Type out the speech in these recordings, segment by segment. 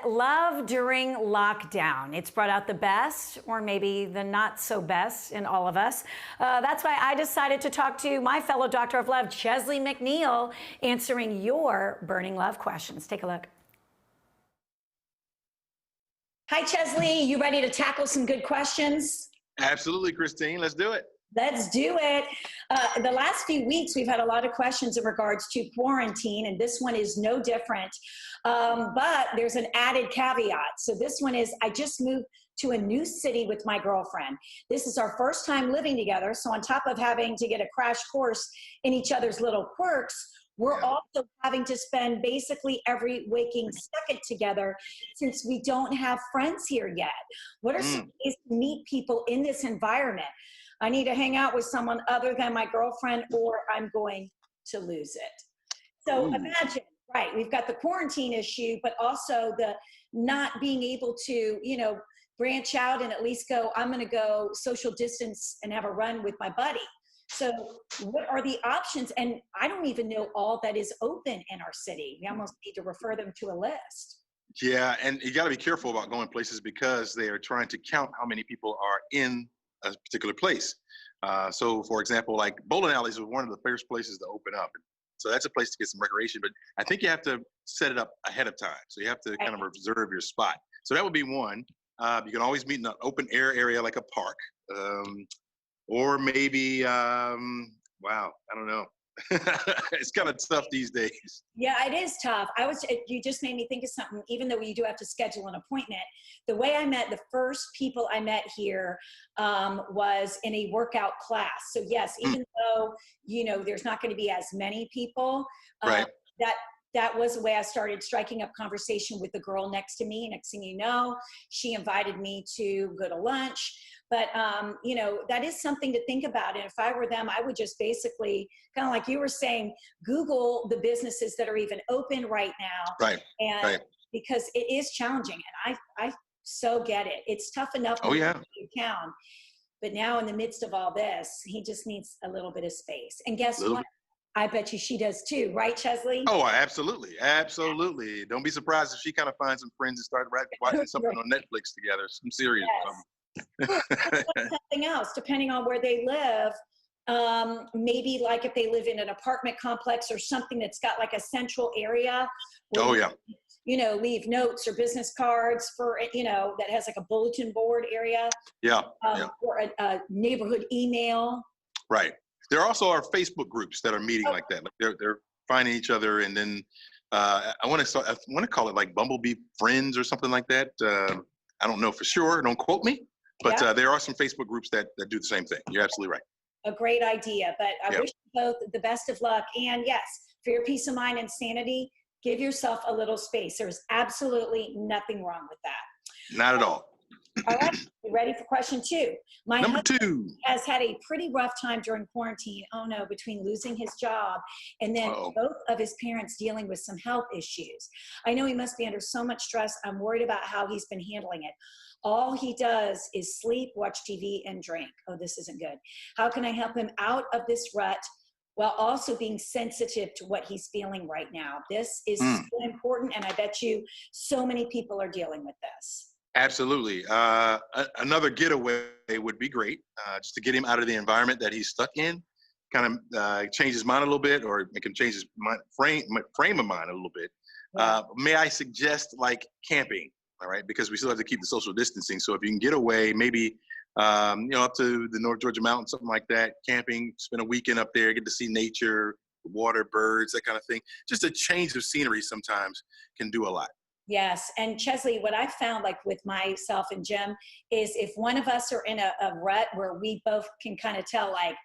love during lockdown. It's brought out the best, or maybe the not so best in all of us. That's why I decided to talk to my fellow doctor of love, Chesley McNeil, answering your burning love questions. Take a look. Hi, Chesley. You ready to tackle some good questions? Absolutely, Christine. Let's do it. Let's do it. The last few weeks, we've had a lot of questions in regards to quarantine, and this one is no different. But there's an added caveat. So this one is, I just moved to a new city with my girlfriend. This is our first time living together. So on top of having to get a crash course in each other's little quirks, we're also having to spend basically every waking second together since we don't have friends here yet. What are some ways to meet people in this environment? I need to hang out with someone other than my girlfriend, or I'm going to lose it. So imagine, right, we've got the quarantine issue, but also the not being able to, branch out and at least go, I'm going to go social distance and have a run with my buddy. So what are the options? And I don't even know all that is open in our city. We almost need to refer them to a list. Yeah, and you got to be careful about going places because they are trying to count how many people are in a particular place. So, for example, like bowling alleys was one of the first places to open up. So that's a place to get some recreation, but I think you have to set it up ahead of time. So you have to kind of reserve your spot. So that would be one. You can always meet in an open air area like a park. Or maybe, wow, I don't know. It's kind of tough these days. Yeah, it is tough. You just made me think of something, even though you do have to schedule an appointment. The way I met, the first people I met here was in a workout class. So yes, even though, there's not going to be as many people, that was the way I started striking up conversation with the girl next to me. Next thing you know, she invited me to go to lunch. But, that is something to think about. And if I were them, I would just basically, kind of like you were saying, Google the businesses that are even open right now. Right. And because it is challenging. And I so get it. It's tough enough in town. But now in the midst of all this, he just needs a little bit of space. And guess what? I bet you she does too, right, Chesley? Oh, absolutely. Absolutely. Don't be surprised if she kind of finds some friends and start watching something on Netflix together, some series or something. Something else, depending on where they live, maybe like if they live in an apartment complex or something that's got like a central area. Leave notes or business cards for, that has like a bulletin board area. Or a neighborhood email. Right. There also are Facebook groups that are meeting like that. Like they're finding each other, and then I want to call it like Bumblebee Friends or something like that. I don't know for sure. Don't quote me. But there are some Facebook groups that do the same thing. You're absolutely right. A great idea. But I wish you both the best of luck. And yes, for your peace of mind and sanity, give yourself a little space. There's absolutely nothing wrong with that. Not at all. All right. You ready for question 2? My Number husband 2 has had a pretty rough time during quarantine. Oh no, between losing his job and then both of his parents dealing with some health issues. I know he must be under so much stress. I'm worried about how he's been handling it. All he does is sleep, watch TV, and drink. Oh, this isn't good. How can I help him out of this rut while also being sensitive to what he's feeling right now? This is so important, and I bet you so many people are dealing with this. Absolutely. Another getaway would be great, just to get him out of the environment that he's stuck in, kind of change his mind a little bit, or make him change his frame of mind a little bit. May I suggest like camping? All right, because we still have to keep the social distancing. So if you can get away, maybe up to the North Georgia mountains, something like that, camping, spend a weekend up there, get to see nature, water, birds, that kind of thing. Just a change of scenery sometimes can do a lot. Yes, and Chesley, what I found, like with myself and Jim, is if one of us are in a rut where we both can kind of tell, like,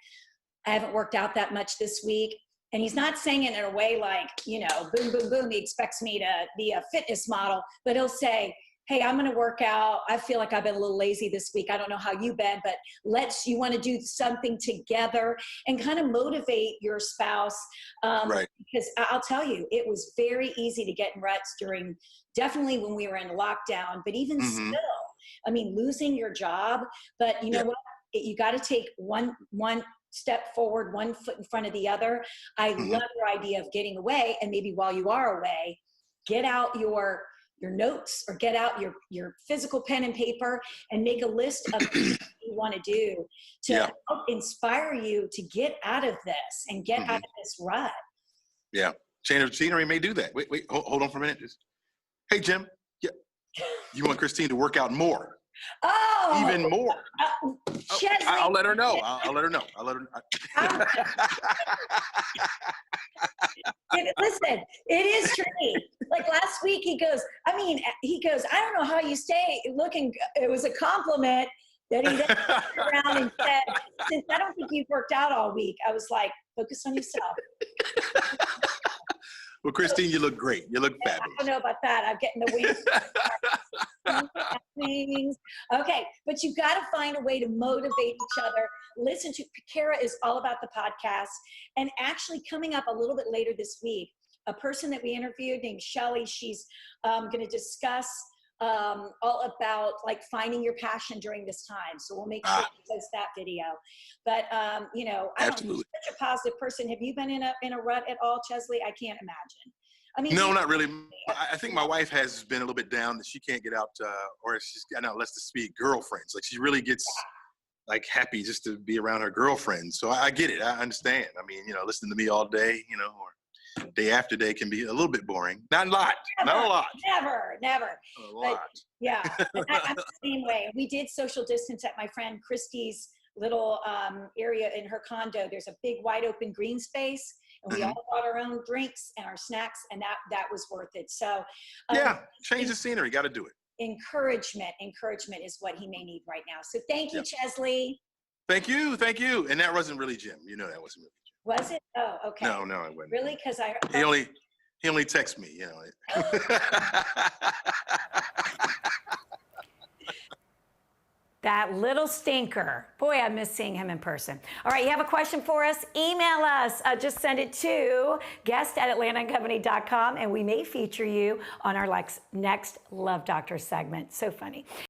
I haven't worked out that much this week. And he's not saying it in a way like, boom, boom, boom, he expects me to be a fitness model, but he'll say, hey, I'm going to work out. I feel like I've been a little lazy this week. I don't know how you've been, but you want to do something together and kind of motivate your spouse. Because I'll tell you, it was very easy to get in ruts definitely when we were in lockdown, but even still, I mean, losing your job, but you know what? You got to take one step forward, one foot in front of the other. I love your idea of getting away, and maybe while you are away, get out your notes or get out your physical pen and paper and make a list of things you want to do to help inspire you to get out of this and get out of this rut. Yeah. Change of scenery may do that. Wait, hold on for a minute. Hey, Jim. Yeah. You want Christine to work out more? Oh, even more. Chesley. I'll let her know. I'll let her know. I'll let her. Listen, it is tricky. Like last week, he goes, I don't know how you stay looking. It was a compliment that he then turned around and said, since I don't think you've worked out all week. I was like, focus on yourself. Well, Christine, you look great. You look fabulous. I don't know about that. I'm getting the wings. Okay, but you've got to find a way to motivate each other. Listen to Kara is all about the podcast. And actually coming up a little bit later this week, a person that we interviewed named Shelly, she's going to discuss all about like finding your passion during this time. So we'll make sure to post that video. But I'm such a positive person. Have you been in a rut at all, Chesley? I can't imagine. I mean, no, not really. I think my wife has been a little bit down that she can't get out, or she's got out less to speak girlfriends. Like she really gets like happy just to be around her girlfriends. So I get it. I understand. I mean, listening to me all day, or day after day can be a little bit boring. Not a lot. Not a lot. Never. A lot. Yeah, I'm the same way. We did social distance at my friend Christy's little area in her condo. There's a big wide open green space, and we all brought our own drinks and our snacks, and that was worth it. So change the scenery. Got to do it. Encouragement is what he may need right now. So thank you, Chesley. Thank you. And that wasn't really Jim. That wasn't really Jim. Was it? Oh, okay. No, it wasn't. Really? Because he only texts me, That little stinker. Boy, I miss seeing him in person. All right, you have a question for us? Email us. Just send it to guest@atlantaandcompany.com, and we may feature you on our next Love Doctor segment. So funny.